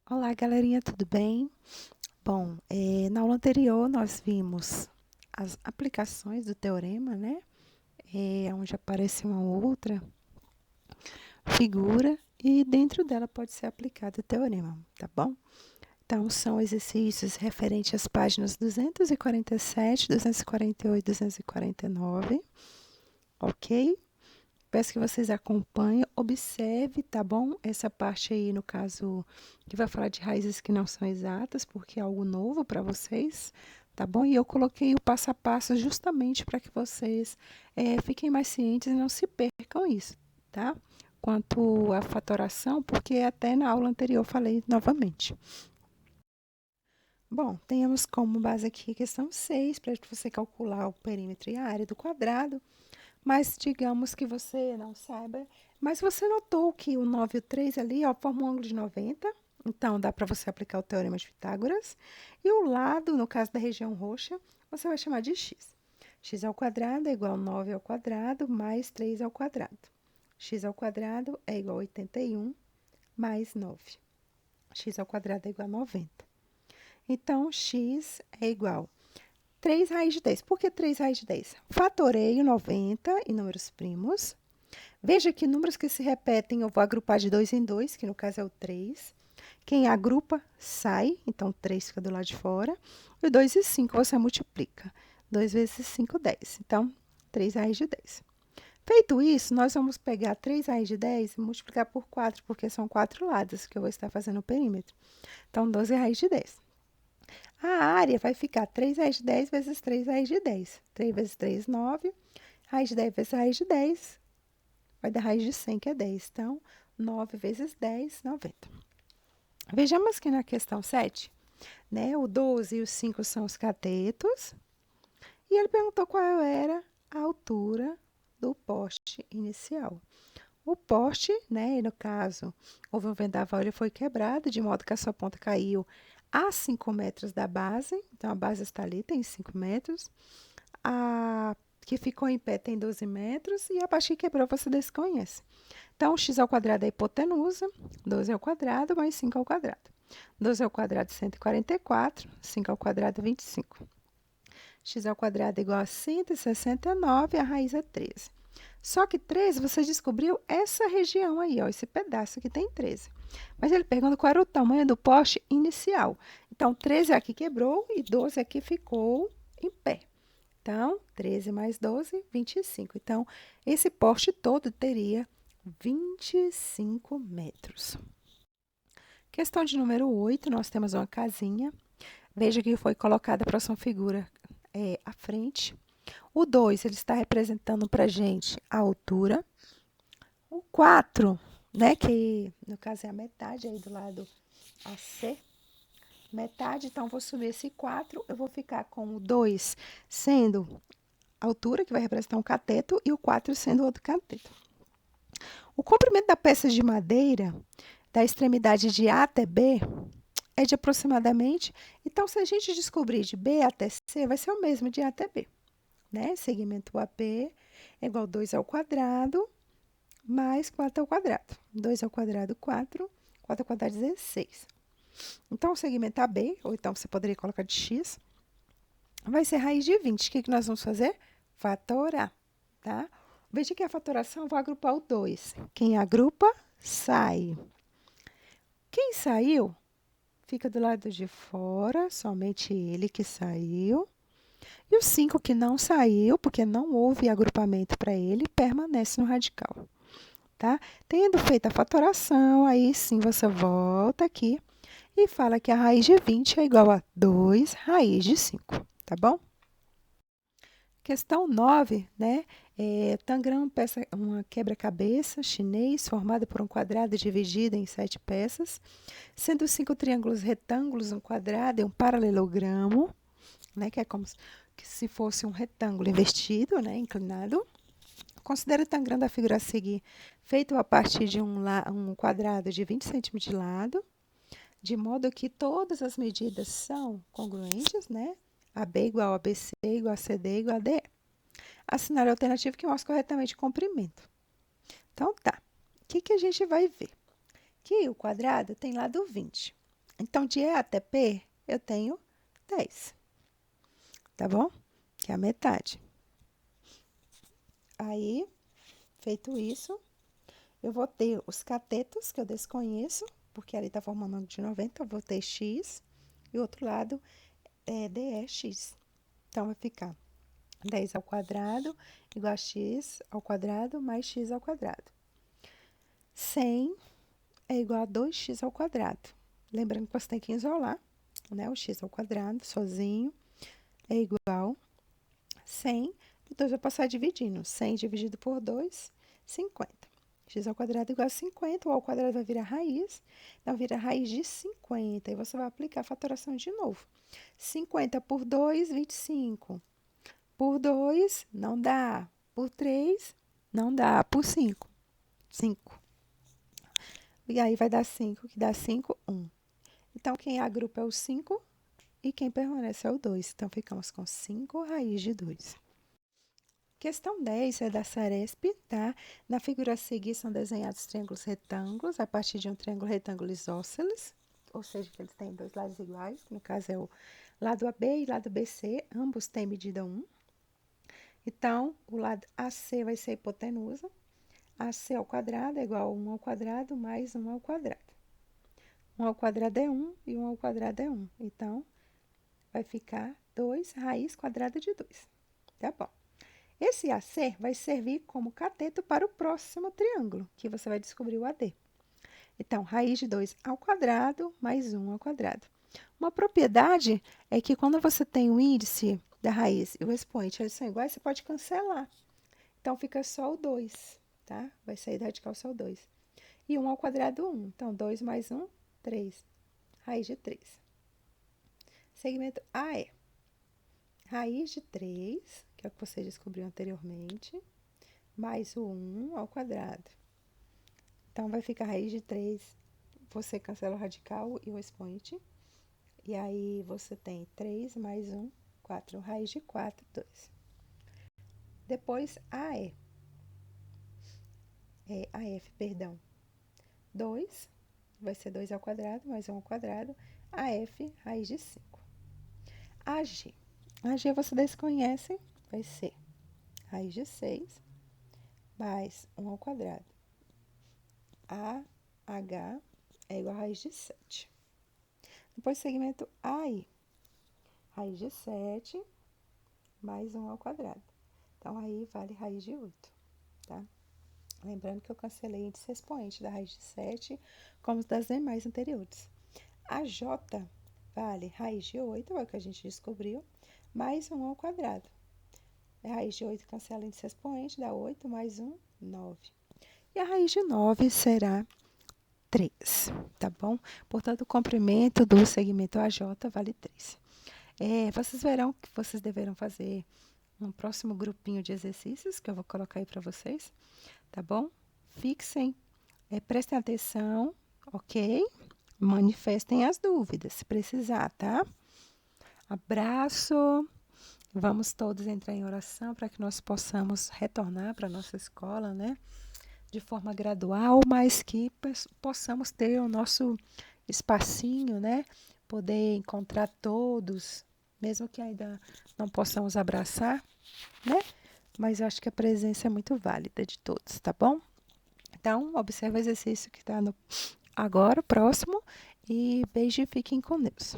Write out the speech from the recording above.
Olá, galerinha, tudo bem? Bom, na aula anterior nós vimos as aplicações do teorema, né? Onde aparece uma outra figura e dentro dela pode ser aplicado o teorema, tá bom? Então, são exercícios referentes às páginas 247, 248, 249, ok? Peço que vocês acompanhem, observe, tá bom? Essa parte aí, no caso, que vai falar de raízes que não são exatas, porque é algo novo para vocês, tá bom? E eu coloquei o passo a passo justamente para que vocês fiquem mais cientes e não se percam isso, tá? Quanto à fatoração, porque até na aula anterior eu falei novamente. Bom, tenhamos como base aqui a questão 6, para você calcular o perímetro e a área do quadrado. Mas digamos que você não saiba. Mas você notou que o 9 e o 3 ali, ó, formam um ângulo de 90. Então, dá para você aplicar o teorema de Pitágoras. E o lado, no caso da região roxa, você vai chamar de x. X ao quadrado é igual a 9 ao quadrado mais 3 ao quadrado. X ao quadrado é igual a 81 mais 9. X ao quadrado é igual a 90. Então, x é igual 3 raiz de 10. Por que 3 raiz de 10? Fatoreio 90 em números primos. Veja que números que se repetem eu vou agrupar de 2 em 2, que no caso é o 3. Quem agrupa sai, então 3 fica do lado de fora. E 2 e 5 você multiplica. 2 vezes 5, 10. Então, 3 raiz de 10. Feito isso, nós vamos pegar 3 raiz de 10 e multiplicar por 4, porque são 4 lados que eu vou estar fazendo o perímetro. Então, 12 raiz de 10. A área vai ficar 3 raiz de 10 vezes 3 raiz de 10. 3 vezes 3, 9. Raiz de 10 vezes raiz de 10 vai dar raiz de 100, que é 10. Então, 9 vezes 10, 90. Vejamos que na questão 7, né, o 12 e o 5 são os catetos. E ele perguntou qual era a altura do poste inicial. O poste, né, no caso, houve um vendaval, ele foi quebrado, de modo que a sua ponta caiu a 5 metros da base. Então, a base está ali, tem 5 metros. A que ficou em pé tem 12 metros e a parte que quebrou você desconhece. Então, x ao quadrado é a hipotenusa, 12 ao quadrado mais 5 ao quadrado. 12 ao quadrado, 144, 5 ao quadrado, 25. X ao quadrado é igual a 169, a raiz é 13. Só que 13, você descobriu essa região aí, ó, esse pedaço aqui tem 13. Mas ele pergunta qual era o tamanho do poste inicial. Então, 13 aqui quebrou e 12 aqui ficou em pé. Então, 13 mais 12, 25. Então, esse poste todo teria 25 metros. Questão de número 8, nós temos uma casinha. Veja que foi colocada a próxima figura à frente. O 2, ele está representando para a gente a altura. O 4, né, que no caso é a metade aí do lado AC, metade, então vou subir esse 4, eu vou ficar com o 2 sendo a altura, que vai representar um cateto, e o 4 sendo outro cateto. O comprimento da peça de madeira, da extremidade de A até B, é de aproximadamente. Então, se a gente descobrir de B até C, vai ser o mesmo de A até B. Né? Segmento AB é igual a 2 ao quadrado mais 4 ao quadrado. 2 ao quadrado, 4. 4 ao quadrado, 16. Então, o segmento AB, ou então você poderia colocar de x, vai ser raiz de 20. O que nós vamos fazer? Fatorar, tá? Veja que a fatoração, eu vou agrupar o 2. Quem agrupa, sai. Quem saiu, fica do lado de fora, somente ele que saiu. E o 5 que não saiu, porque não houve agrupamento para ele, permanece no radical, tá? Tendo feito a fatoração, aí sim você volta aqui e fala que a raiz de 20 é igual a 2 raiz de 5, tá bom? Questão 9, né? Tangram, uma quebra-cabeça chinês formada por um quadrado dividido em 7 peças, sendo 5 triângulos retângulos, um quadrado e um paralelogramo, né? Que é como se fosse um retângulo invertido, né? Inclinado. Considere o tangram da figura a seguir, feito a partir de um quadrado de 20 centímetros de lado, de modo que todas as medidas são congruentes, né? AB igual a BC, igual a CD, igual a DE. Assinale a alternativa que mostra corretamente o comprimento. Então, tá. O que a gente vai ver? Que o quadrado tem lado 20. Então, de E até P, eu tenho 10, tá bom? Que é a metade. Aí, feito isso, eu vou ter os catetos, que eu desconheço, porque ali está formando um ângulo de 90, eu vou ter x, e o outro lado é dx. Então, vai ficar 10 ao quadrado igual a x ao quadrado mais x ao quadrado. 100 é igual a 2x ao quadrado. Lembrando que você tem que isolar, né? O x ao quadrado sozinho é igual a 100. Depois eu vou passar dividindo. 100 dividido por 2, 50. X ao quadrado igual a 50, o ao quadrado vai virar raiz, então vira raiz de 50. E você vai aplicar a fatoração de novo. 50 por 2, 25. Por 2, não dá. Por 3, não dá. Por 5, 5. E aí vai dar 5, que dá 5, 1. Então, quem agrupa é o 5 e quem permanece é o 2. Então, ficamos com 5 raiz de 2. Questão 10 é da Saresp, tá? Na figura a seguir são desenhados triângulos retângulos a partir de um triângulo retângulo isósceles, ou seja, que eles têm dois lados iguais, que no caso é o lado AB e lado BC, ambos têm medida 1. Então, o lado AC vai ser a hipotenusa. AC ao quadrado é igual a 1 ao quadrado mais 1 ao quadrado. 1 ao quadrado é 1 e 1 ao quadrado é 1. Então, vai ficar 2 raiz quadrada de 2. Tá bom. Esse AC vai servir como cateto para o próximo triângulo, que você vai descobrir o AD. Então, raiz de 2 ao quadrado mais 1 ao quadrado. Uma propriedade é que quando você tem o índice da raiz e o expoente, eles são iguais, você pode cancelar. Então, fica só o 2, tá? Vai sair radical só o 2. E 1 ao quadrado, 1. Então, 2 mais 1, 3. Raiz de 3. Segmento AE. Raiz de 3, que é o que você descobriu anteriormente, mais o 1 ao quadrado. Então, vai ficar raiz de 3, você cancela o radical e o expoente. E aí, você tem 3 mais 1, 4. Raiz de 4, 2. Depois, AE. AF, perdão. 2, vai ser 2 ao quadrado, mais 1 ao quadrado. AF, raiz de 5. AG. AG você desconhece, vai ser raiz de 6, mais 1 ao quadrado. AH é igual a raiz de 7. Depois, segmento AI. Raiz de 7, mais 1 ao quadrado. Então, aí vale raiz de 8, tá? Lembrando que eu cancelei o índice expoente da raiz de 7, como os das demais anteriores. A J vale raiz de 8, é o que a gente descobriu, mais 1 ao quadrado. A raiz de 8 cancela o índice expoente, dá 8 mais 1, 9. E a raiz de 9 será 3, tá bom? Portanto, o comprimento do segmento AJ vale 3. Vocês verão que vocês deverão fazer um próximo grupinho de exercícios que eu vou colocar aí para vocês, tá bom? Fixem, prestem atenção, ok? Manifestem as dúvidas, se precisar, tá? Abraço! Vamos todos entrar em oração para que nós possamos retornar para a nossa escola, né? De forma gradual, mas que possamos ter o nosso espacinho, né? Poder encontrar todos, mesmo que ainda não possamos abraçar, né? Mas eu acho que a presença é muito válida de todos, tá bom? Então, observe o exercício que está agora, próximo, e beijo e fiquem com Deus.